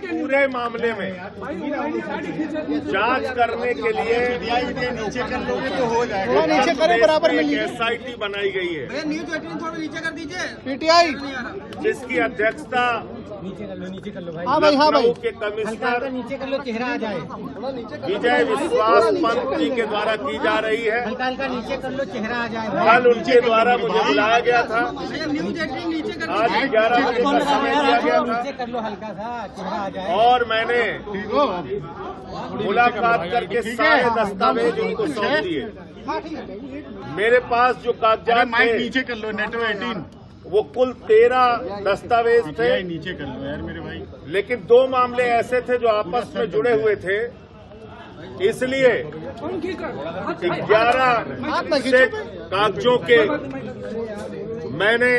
पूरे मामले में जांच करने के लिए नीचे कर लोगे तो हो जाएगा। नीचे करें बराबर में एक SIT बनाई गई है न्यूज 18 थोड़ा नीचे कर दीजिए। पीटीआई जिसकी अध्यक्षता हाँ भाई लखनऊ के कमिश्नर नीचे कर लो, चेहरा आ जाए। विजय विश्वास पंत जी के द्वारा की जा रही है। हल्का हल्का नीचे कर लो, चेहरा आ जाए। कल उनके द्वारा मुझे बुलाया गया था। न्यूज 18 नीचे कर आज 11 बजे का समय दिया गया नीचे था कर लो, हल्का सा चेहरा आ जाए। और मैंने मुलाकात करके सारे दस्तावेज उनको सौंप दिए। मेरे पास जो कागजात थे नीचे कर लो। नेटो 18 वो कुल 13 दस्तावेज थे, नीचे कर लो यार मेरे भाई। लेकिन 2 मामले ऐसे थे जो आपस में जुड़े हुए थे, इसलिए 11 सेट कागजों के मैंने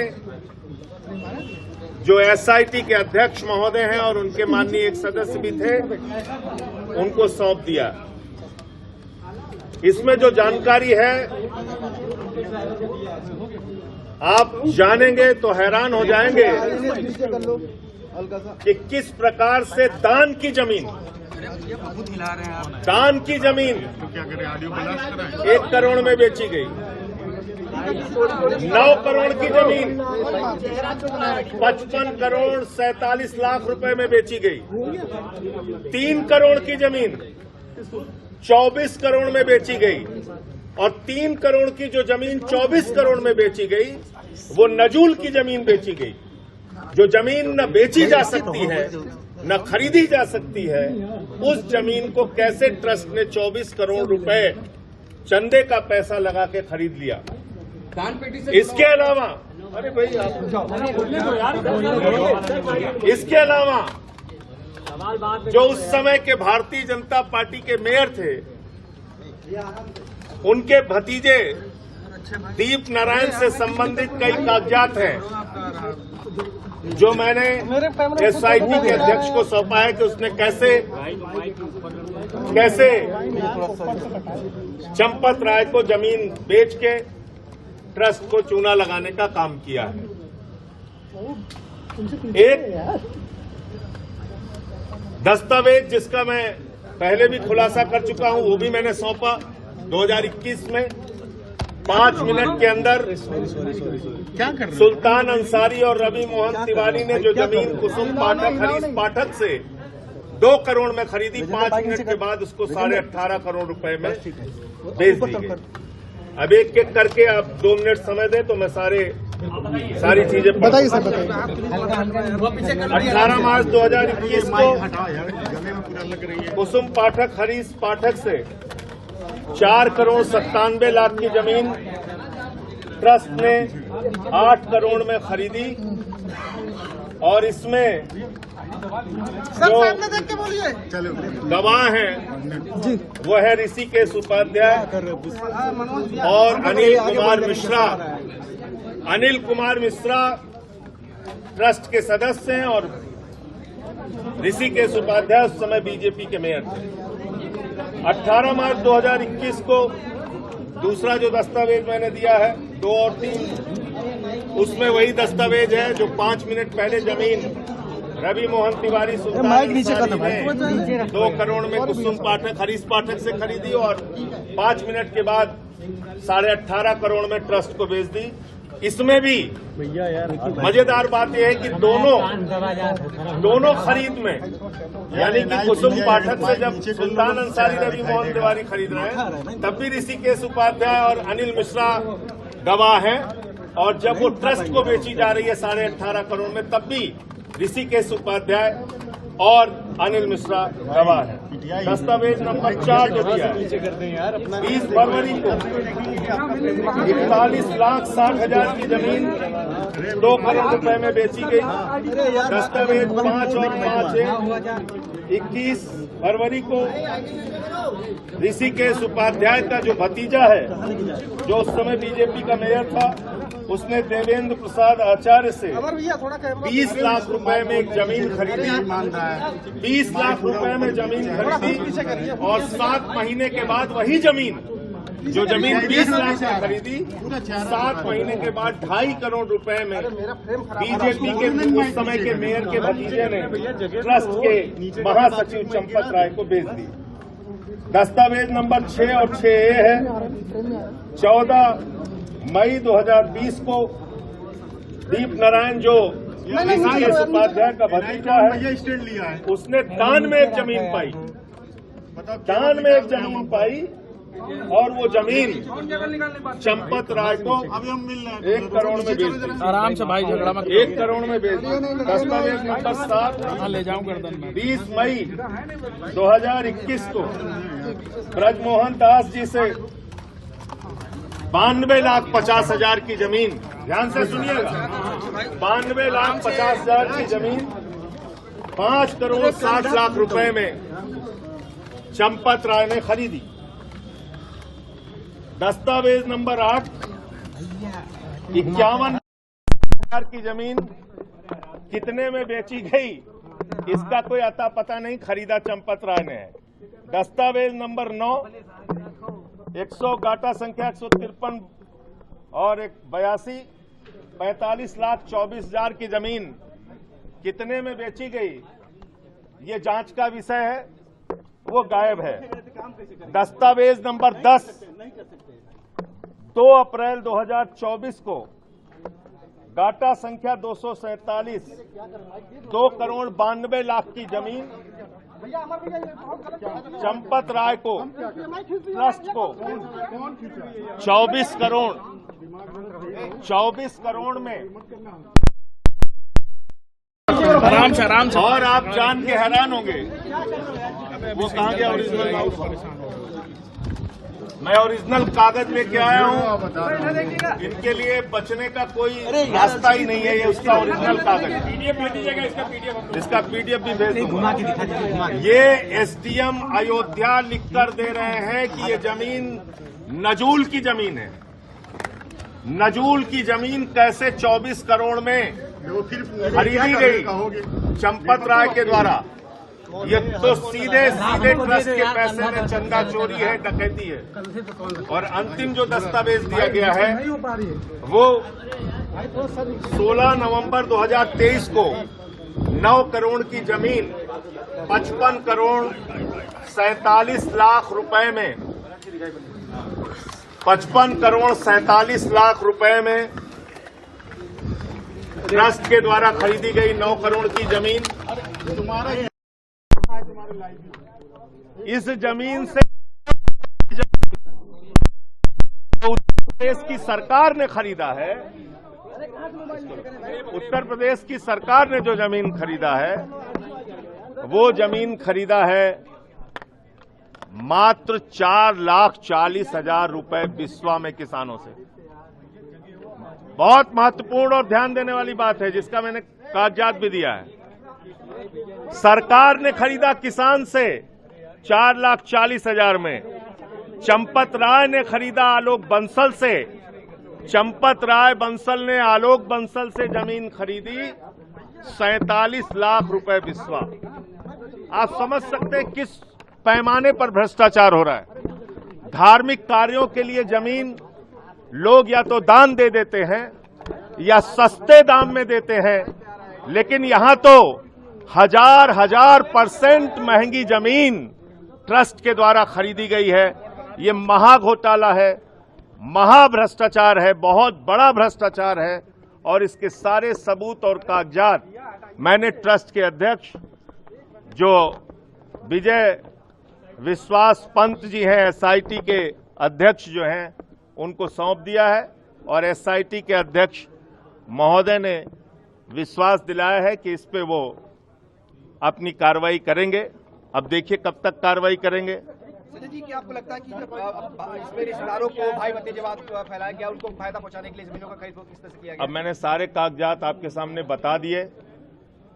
जो SIT के अध्यक्ष महोदय हैं और उनके माननीय एक सदस्य भी थे, उनको सौंप दिया। इसमें जो जानकारी है आप जानेंगे तो हैरान हो जाएंगे कि किस प्रकार से दान की जमीन क्या करें, ऑडियो ब्लास्ट कराएं। 1 करोड़ में बेची गई, 9 करोड़ की जमीन 55 करोड़ 47 लाख रुपए में बेची गई, 3 करोड़ की जमीन 24 करोड़ में बेची गई, और 3 करोड़ की जो जमीन 24 करोड़ में बेची गई वो नजूल की जमीन बेची गई। जो जमीन न बेची जा सकती है न खरीदी जा सकती है, उस जमीन को कैसे ट्रस्ट ने 24 करोड़ रुपए चंदे का पैसा लगा के खरीद लिया। इसके अलावा अरे भाई इसके अलावा जो उस समय के भारतीय जनता पार्टी के मेयर थे, उनके भतीजे दीप नारायण से संबंधित कई कागजात हैं जो मैंने SIT के अध्यक्ष को सौंपा है कि उसने कैसे चंपत राय को जमीन बेच के ट्रस्ट को चूना लगाने का काम किया है। एक दस्तावेज जिसका मैं पहले भी खुलासा कर चुका हूं, वो भी मैंने सौंपा 2021 में। 5 मिनट के अंदर क्या कर रहे सुल्तान अंसारी और रवि मोहन तिवारी ने जो जमीन कुसुम पाठक हरीश पाठक से 2 करोड़ में खरीदी, 5 मिनट के बाद उसको 18.5 करोड़ रुपए में बेच दी गई। अब एक एक करके आप 2 मिनट समय दें तो मैं सारी चीजें बताइए सर, बताइए। 18 मार्च 2021 को पूरा लग रही है। कुसुम पाठक हरीश पाठक से 4 करोड़ 97 लाख की जमीन ट्रस्ट ने 8 करोड़ में खरीदी, और इसमें जो गवाह हैं वो है ऋषिकेश उपाध्याय और अनिल कुमार मिश्रा। अनिल कुमार मिश्रा ट्रस्ट के सदस्य हैं और ऋषिकेश उपाध्याय उस समय बीजेपी के मेयर थे। 18 मार्च 2021 को दूसरा जो दस्तावेज मैंने दिया है 2 और 3, उसमें वही दस्तावेज है जो 5 मिनट पहले जमीन रवि मोहन तिवारी सुल्तान अंसारी ने 2 करोड़ में कुसुम पाठक हरीश पाठक से खरीदी और 5 मिनट के बाद 18.5 करोड़ में ट्रस्ट को बेच दी। इसमें भी मजेदार बात यह है कि दोनों खरीद में, यानी कि कुसुम पाठक से जब सुल्तान अंसारी रवि मोहन तिवारी खरीद रहे हैं तब भी ऋषिकेश उपाध्याय और अनिल मिश्रा गवाह हैं, और जब वो ट्रस्ट को बेची जा रही है 18.5 करोड़ में तब भी ऋषिकेश उपाध्याय और अनिल मिश्रा गवाह है। दस्तावेज नंबर 4 जो दिया है 20 फरवरी को 41,60,000 की जमीन 2 करोड़ रुपए में बेची गई। दस्तावेज 5 और 5 है 21 फरवरी को ऋषिकेश उपाध्याय का जो भतीजा है, जो उस समय बीजेपी का मेयर था, उसने देवेंद्र प्रसाद आचार्य से 20 लाख रुपए में एक जमीन खरीदी, 20 लाख रुपए में जमीन खरीदी और 7 महीने के बाद वही जमीन जो जमीन 20 लाख में खरीदी 7 महीने के बाद 2.5 करोड़ रुपए में बीजेपी के उस समय के मेयर के भतीजे ने ट्रस्ट के महासचिव चंपत राय को बेच दी। दस्तावेज नंबर 6 और 6A है। 14 मई 2020 को दीप नारायण जो उपाध्याय का भतीजा है, स्टैंड लिया है। उसने दान में एक जमीन पाई, दान में एक जमीन पाई और वो जमीन चंपत राय को अभी हम मिल रहे 1 करोड़ में बेच दी। आराम से भाई, झगड़ा मत 1 करोड़ में बेच दी। दस्तावेज नंबर 7 ले जाऊं गर्दन में। 20 मई 2021 को ब्रजमोहन दास जी से 92,50,000 की जमीन, ध्यान से सुनिएगा, 92,50,000 की जमीन 5 करोड़ 60 लाख रुपए में चंपत राय ने खरीदी। दस्तावेज नंबर 8 51,000 की जमीन कितने में बेची गई इसका कोई अता पता नहीं, खरीदा चंपत राय ने है। दस्तावेज नंबर 9 गाटा संख्या 153 और 82 45,24,000 की जमीन कितने में बेची गई ये जांच का विषय है, वो गायब है। दस्तावेज नंबर 10 2 अप्रैल 2024 को गाटा संख्या 247 2 करोड़ 92 लाख की जमीन चंपत राय को ट्रस्ट को 24 करोड़ में आराम से और आप जान के हैरान होंगे वो कहाँ गया ओरिजिनल। मैं ओरिजिनल कागज लेके आया हूँ, इनके लिए बचने का कोई रास्ता ही नहीं है। ये उसका ओरिजिनल कागज, इसका पीडीएफ भी भेज दूंगा। ये एसडीएम अयोध्या लिखकर दे रहे हैं कि ये जमीन नजूल की जमीन है। नजूल की जमीन कैसे 24 करोड़ में खरीदी गई चंपत राय के द्वारा? ये तो सीधे ट्रस्ट के पैसे में चंदा चोरी है, डकैती है। और अंतिम जो दस्तावेज दिया गया है वो 16 नवंबर 2023 को 9 करोड़ की जमीन 55 करोड़ 47 लाख रुपए में 55 करोड़ 47 लाख रुपए में ट्रस्ट के द्वारा खरीदी गई 9 करोड़ की जमीन। तुम्हारा इस जमीन से उत्तर प्रदेश की सरकार ने खरीदा है। उत्तर प्रदेश की सरकार ने जो जमीन खरीदा है वो जमीन खरीदा है मात्र 4,40,000 रुपए बिस्वा में किसानों से। बहुत महत्वपूर्ण और ध्यान देने वाली बात है जिसका मैंने कागजात भी दिया है। सरकार ने खरीदा किसान से 4,40,000 में। चंपत राय ने खरीदा आलोक बंसल से। चंपत राय बंसल ने आलोक बंसल से जमीन खरीदी 47 लाख रुपए बिस्वा। आप समझ सकते हैं किस पैमाने पर भ्रष्टाचार हो रहा है। धार्मिक कार्यों के लिए जमीन लोग या तो दान दे देते हैं या सस्ते दाम में देते हैं, लेकिन यहां तो हजार % महंगी जमीन ट्रस्ट के द्वारा खरीदी गई है। ये महा घोटाला है, महा भ्रष्टाचार है, बहुत बड़ा भ्रष्टाचार है। और इसके सारे सबूत और कागजात मैंने ट्रस्ट के अध्यक्ष जो विजय विश्वास पंत जी हैं, एसआईटी के अध्यक्ष जो हैं, उनको सौंप दिया है। और एसआईटी के अध्यक्ष महोदय ने विश्वास दिलाया है कि इस पे वो अपनी कार्रवाई करेंगे। अब देखिए कब तक कार्रवाई करेंगे। संजय जी, क्या आपको लगता है कि इसमें रिश्तेदारों को भाई भतीजेवाद फैलाया गया, उनको फायदा पहुंचाने के लिए जमीनों का खरीद किस तरह से किया गया? अब मैंने सारे कागजात आपके सामने बता दिए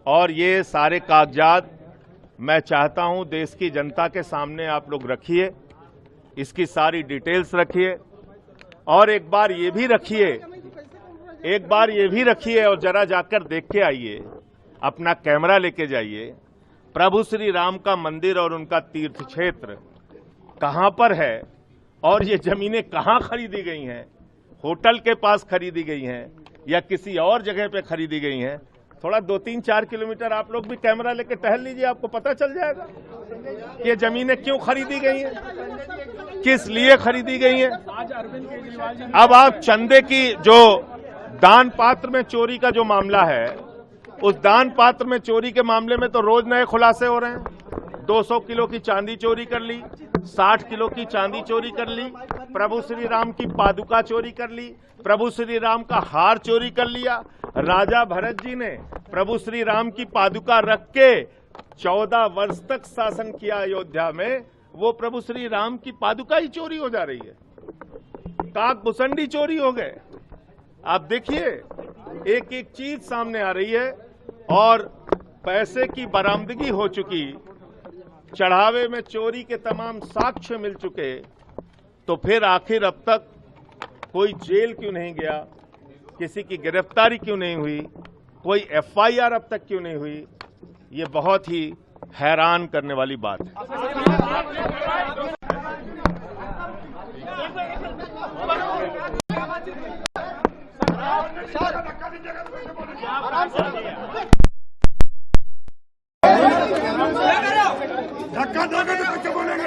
और ये सारे कागजात मैं चाहता हूं देश की जनता के सामने आप लोग रखिए, इसकी सारी डिटेल्स रखिए। और एक बार ये भी रखिए और जरा जाकर देख के आइए, अपना कैमरा लेके जाइए, प्रभु श्री राम का मंदिर और उनका तीर्थ क्षेत्र कहां पर है और ये जमीनें कहाँ खरीदी गई हैं, होटल के पास खरीदी गई हैं या किसी और जगह पे खरीदी गई हैं, थोड़ा 2-3-4 किलोमीटर आप लोग भी कैमरा लेके टहल लीजिए, आपको पता चल जाएगा कि ये जमीनें क्यों खरीदी गई हैं, किस लिए खरीदी गई हैं। अब आप चंदे की जो दान पात्र में चोरी का जो मामला है, उस दान पात्र में चोरी के मामले में तो रोज नए खुलासे हो रहे हैं। 200 किलो की चांदी चोरी कर ली, 60 किलो की चांदी चोरी कर ली, प्रभु श्री राम की पादुका चोरी कर ली, प्रभु श्री राम का हार चोरी कर लिया। राजा भरत जी ने प्रभु श्री राम की पादुका रख के 14 वर्ष तक शासन किया अयोध्या में, वो प्रभु श्री राम की पादुका ही चोरी हो जा रही है। काक भुसंडी चोरी हो गए। आप देखिए एक एक चीज सामने आ रही है और पैसे की बरामदगी हो चुकी, चढ़ावे में चोरी के तमाम साक्ष्य मिल चुके, तो फिर आखिर अब तक कोई जेल क्यों नहीं गया, किसी की गिरफ्तारी क्यों नहीं हुई, कोई एफआईआर अब तक क्यों नहीं हुई, ये बहुत ही हैरान करने वाली बात है। धक्का दोगे तो बच्चे बोलेंगे,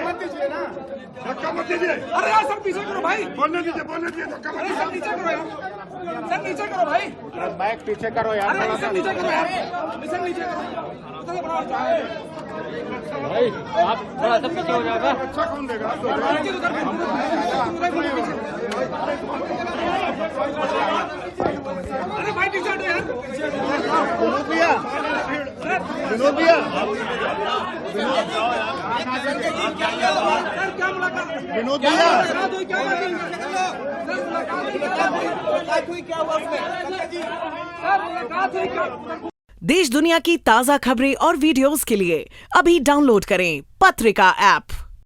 धक्का मत दीजिए। अरे यार सर पीछे करो भाई, बोलने दीजिए, धक्का मत सर नीचे करो यार, सर नीचे करो भाई, बैग पीछे करो यार, अरे सर नीचे करो यार, सर नीचे करो भाई आप थोड़ा सा पीछे हो जाएगा। अच्छा कौन देगा? अरे भाई टी शर्ट यार, विनोद भैया, विनोद भैया, सर क्या मुलाकात, विनोद भैया, मुलाकात हुई क्या बात सर, मुलाकात हुई क्या हुआ उसमें, सर मुलाकात हुई क्या। देश दुनिया की ताज़ा खबरें और वीडियोस के लिए अभी डाउनलोड करें पत्रिका ऐप।